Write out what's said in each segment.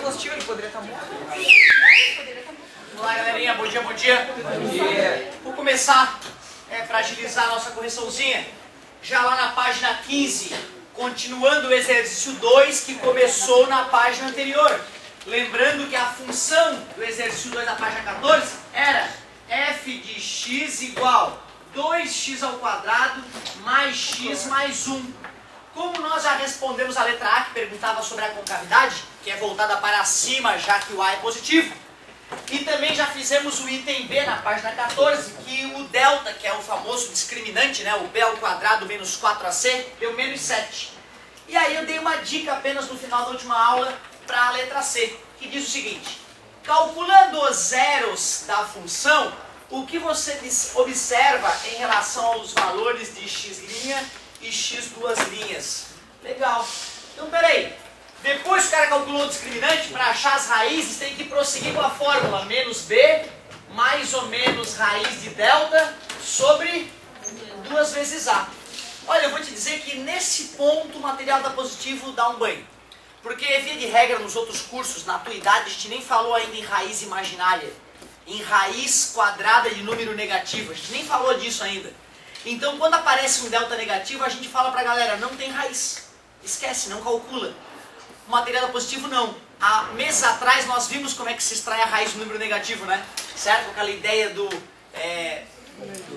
positivo, ele poderia estar morto. Vamos lá, galerinha. Bom dia, bom dia. Bom dia. Vou começar para agilizar a nossa correçãozinha. Já lá na página 15, continuando o exercício 2 que começou na página anterior. Lembrando que a função do exercício 2 da página 14 era f de x igual 2x ao quadrado mais x mais 1. Como nós já respondemos a letra A, que perguntava sobre a concavidade, que é voltada para cima, já que o A é positivo, e também já fizemos o item B na página 14, que o delta, que é o famoso discriminante, né, o b ao quadrado menos 4ac, deu menos 7. E aí eu dei uma dica apenas no final da última aula para a letra C, que diz o seguinte: calculando os zeros da função, o que você observa em relação aos valores de x' e x duas linhas? Legal. Então, peraí. Depois que o cara calculou o discriminante, para achar as raízes, tem que prosseguir com a fórmula menos b mais ou menos raiz de delta sobre 2 vezes a. Olha, eu vou te dizer que nesse ponto o material da Positivo dá um banho. Porque, via de regra, nos outros cursos, na tua idade, a gente nem falou ainda em raiz imaginária, em raiz quadrada de número negativo, a gente nem falou disso ainda. Então, quando aparece um delta negativo, a gente fala pra galera, não tem raiz. Esquece, não calcula. O material da Positivo, não. Há meses atrás, nós vimos como é que se extrai a raiz do número negativo, né? Certo? Aquela ideia do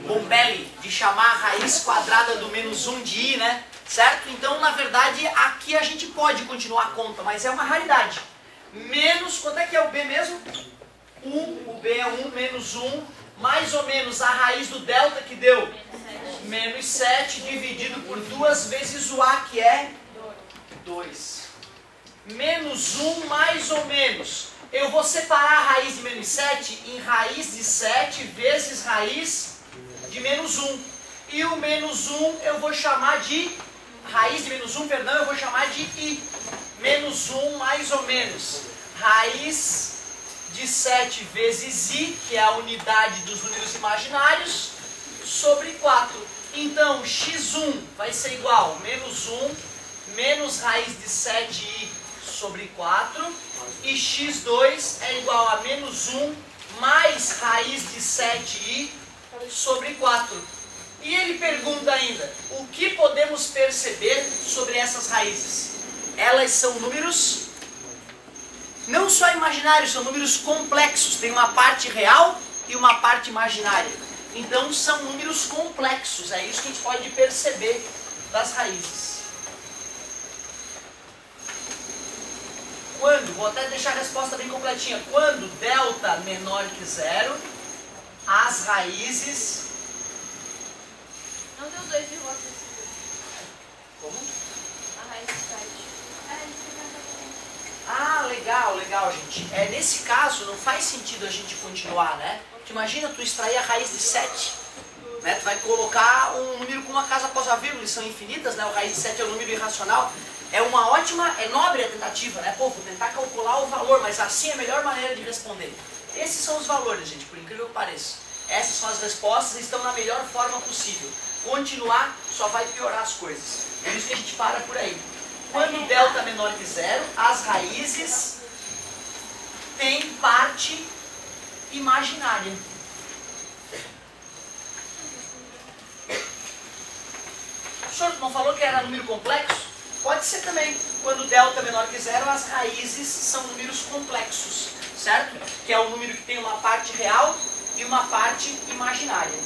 Bombelli, de chamar a raiz quadrada do menos 1 de i, né? Certo? Então, na verdade, aqui a gente pode continuar a conta, mas é uma raridade. Menos, quanto é que é o b mesmo? 1, o b é 1, menos 1, mais ou menos a raiz do delta que deu menos 7, dividido por 2 vezes o a, que é 2. Menos 1 mais ou menos. Eu vou separar a raiz de menos 7 em raiz de 7 vezes raiz de menos 1. E o menos 1 eu vou chamar de... Raiz de menos 1, perdão, eu vou chamar de i. Menos 1 mais ou menos raiz de 7 vezes i, que é a unidade dos números imaginários, sobre 4. Então, x1 vai ser igual a menos 1 menos raiz de 7i sobre 4, e x2 é igual a menos 1 mais raiz de 7i sobre 4. E ele pergunta ainda, o que podemos perceber sobre essas raízes? Elas são números não só imaginários, são números complexos. Tem uma parte real e uma parte imaginária. Então são números complexos, é isso que a gente pode perceber das raízes. Quando, vou até deixar a resposta bem completinha, quando delta menor que 0, as raízes... Não deu 2,5. Como? A raiz de 7. Ah, legal, legal, gente. Nesse caso, não faz sentido a gente continuar, né? Porque imagina tu extrair a raiz de 7, né? Tu vai colocar um número com uma casa após a vírgula, são infinitas, né? O raiz de 7 é um número irracional. É uma ótima, é nobre a tentativa, né? Pô, vou tentar calcular o valor, mas assim é a melhor maneira de responder. Esses são os valores, gente, por incrível que pareça. Essas são as respostas e estão na melhor forma possível. Continuar só vai piorar as coisas. Por isso que a gente para por aí. Quando delta é menor que 0, as raízes têm parte imaginária. O senhor não falou que era número complexo? Pode ser também. Quando delta é menor que 0, as raízes são números complexos, certo? Que é o número que tem uma parte real e uma parte imaginária.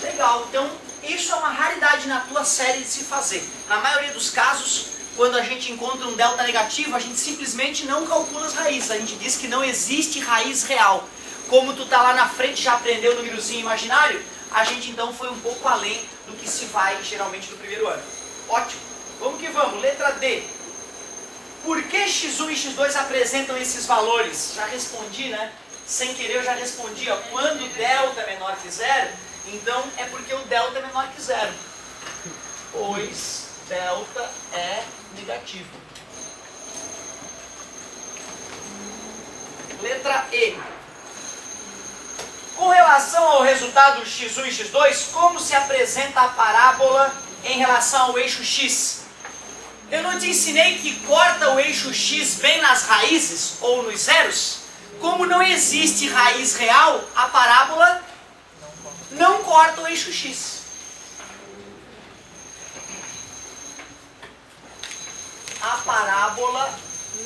Legal, então isso é uma raridade na tua série de se fazer. Na maioria dos casos, quando a gente encontra um delta negativo, a gente simplesmente não calcula as raízes. A gente diz que não existe raiz real. Como tu tá lá na frente e já aprendeu o númerozinho imaginário, a gente então foi um pouco além do que se vai geralmente no primeiro ano. Ótimo. Vamos que vamos. Letra D. Por que x1 e x2 apresentam esses valores? Já respondi, né? Sem querer eu já respondi. Ó. Quando delta é menor que 0, então é porque o delta é menor que 0. Pois delta é negativo. Letra E. Com relação ao resultado x1 e x2, como se apresenta a parábola em relação ao eixo x? Eu não te ensinei que corta o eixo x bem nas raízes ou nos zeros? Como não existe raiz real, a parábola não corta o eixo x. A parábola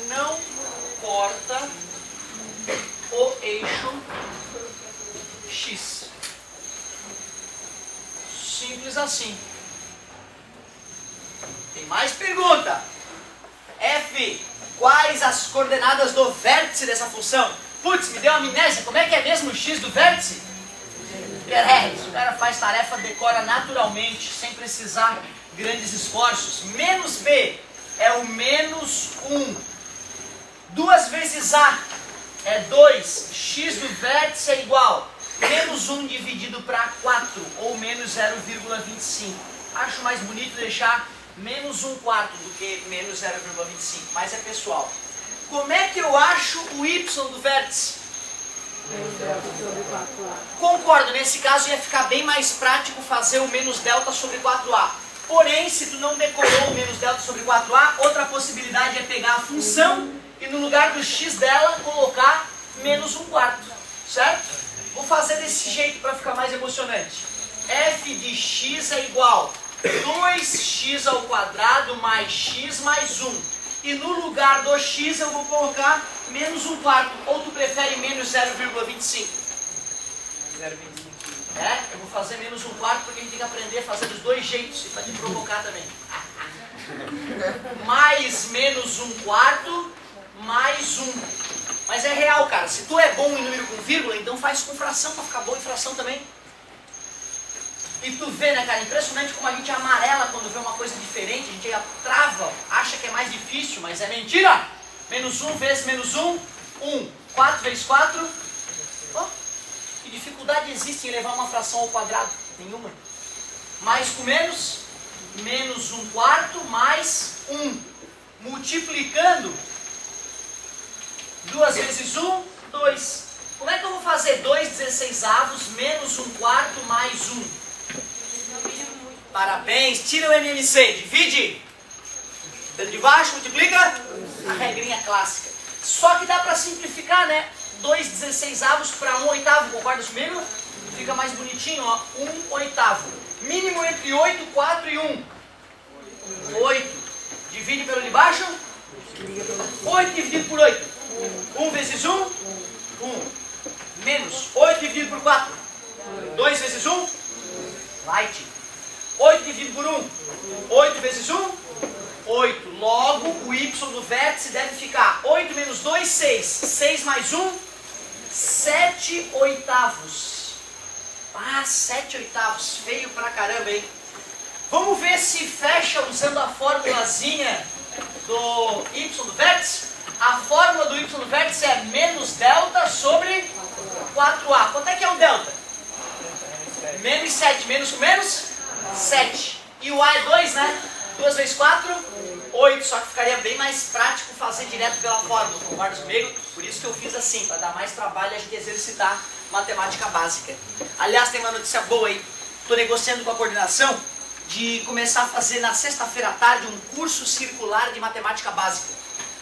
não corta o eixo x. Simples assim. Tem mais pergunta. F. Quais as coordenadas do vértice dessa função? Putz, me deu amnésia. Como é que é mesmo o x do vértice? O cara faz tarefa, decora naturalmente, sem precisar grandes esforços. Menos b é o menos 1. 2 vezes a é 2. X do vértice é igual. Menos 1 dividido para 4, ou menos 0,25. Acho mais bonito deixar menos 1/4 do que menos 0,25, mas é pessoal. Como é que eu acho o y do vértice? Concordo, nesse caso ia ficar bem mais prático fazer o menos delta sobre 4a. Porém, se tu não decorou o menos delta sobre 4a, outra possibilidade é pegar a função e no lugar do x dela colocar menos 1/4, certo? Vou fazer desse jeito para ficar mais emocionante. F de x é igual 2x ao quadrado mais x mais 1. E no lugar do x eu vou colocar menos 1/4. Ou tu prefere menos 0,25? 0,25. É, eu vou fazer menos 1/4 porque a gente tem que aprender a fazer dos dois jeitos. E para te provocar também. Mais menos 1/4 mais 1. Mas é real, cara. Se tu é bom em número com vírgula, então faz com fração para ficar bom em fração também. E tu vê, né, cara, impressionante como a gente amarela quando vê uma coisa diferente, a gente trava, acha que é mais difícil, mas é mentira! Menos 1 vezes menos 1, 1. 4 vezes 4, oh, que dificuldade existe em levar uma fração ao quadrado? Nenhuma. Mais com menos, menos 1/4 mais 1. Multiplicando, 2 vezes 1, 2. Como é que eu vou fazer 2/16 menos 1/4 mais 1? Parabéns, tira o MMC, divide. Dedo de baixo, multiplica. A regrinha clássica. Só que dá para simplificar, né? 2/16 para 1/8, concorda comigo? Fica mais bonitinho, ó. 1/8. Mínimo entre 8, 4 e 1. 8. Divide pelo de baixo. 8 dividido por 8. 1 vezes 1, 1. Menos 8 dividido por 4. 2 vezes 1, light. 8 dividido por 1. 8 vezes 1, 8. Logo, o y do vértice deve ficar 8 menos 2, 6. 6 mais 1, 7/8. Ah, 7/8. Feio pra caramba, hein? Vamos ver se fecha usando a formulazinha do y do vértice. A fórmula do y do vértice é menos delta sobre 4a. Quanto é que é o delta? Menos 7. Menos com menos? 7. E o A é 2, né? 2 vezes 4, 8. Só que ficaria bem mais prático fazer direto pela fórmula. Concorda comigo? Por isso que eu fiz assim, para dar mais trabalho a gente exercitar matemática básica. Aliás, tem uma notícia boa aí. Estou negociando com a coordenação de começar a fazer na sexta-feira à tarde um curso circular de matemática básica.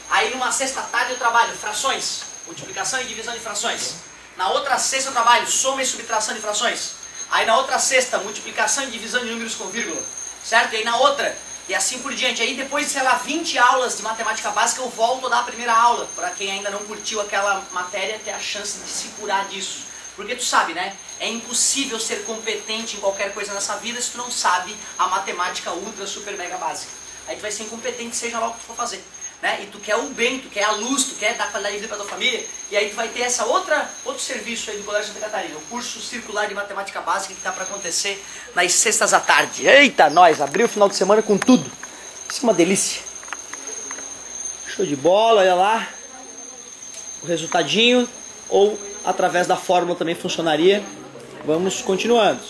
Aí numa sexta à tarde eu trabalho frações, multiplicação e divisão de frações. Na outra sexta eu trabalho soma e subtração de frações. Aí na outra sexta, multiplicação e divisão de números com vírgula, certo? E aí na outra, e assim por diante. Aí depois de, sei lá, 20 aulas de matemática básica, eu volto a dar a primeira aula. Para quem ainda não curtiu aquela matéria, ter a chance de se curar disso. Porque tu sabe, né? É impossível ser competente em qualquer coisa nessa vida se tu não sabe a matemática ultra, super, mega básica. Aí tu vai ser incompetente, seja lá o que tu for fazer. Né? E tu quer o bem, tu quer a luz, tu quer dar qualidade de vida para tua família, e aí tu vai ter essa outro serviço aí do Colégio Santa Catarina, o curso circular de matemática básica que está para acontecer nas sextas à tarde. Eita, nós, abriu o final de semana com tudo. Isso é uma delícia. Show de bola, olha lá. O resultadinho, ou através da fórmula também funcionaria. Vamos continuando.